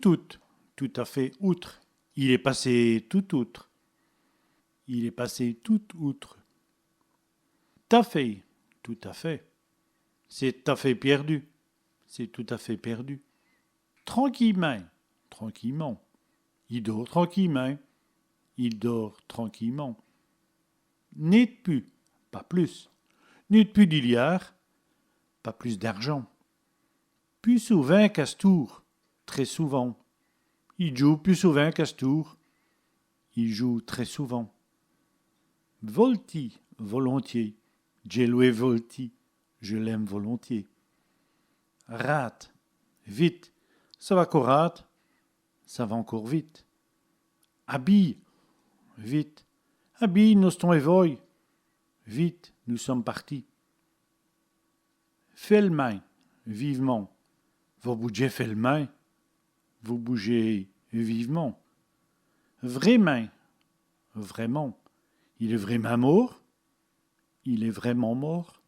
tout à fait outre. Il est passé tout outre. Il est passé tout outre. Tout à fait. C'est tout à fait perdu. C'est tout à fait perdu. Tranquillement, tranquillement. Il dort tranquillement. Il dort tranquillement. N'est plus, pas plus. N'est plus d'illiard, pas plus d'argent. Plus souvent qu'Astour, très souvent. Il joue plus souvent qu'Astour. Il joue très souvent. Volti, volontiers. J'ai loué Volti, je l'aime volontiers. Rate, vite, ça va qu'au rate, ça va encore vite. Habille, vite, habille, nous sommes évoy. Vite, nous sommes partis. Fais le main, vivement. Vous bougez fait le main, vous bougez vivement. Vraiment, vraiment. Il est vraiment mort. Il est vraiment mort.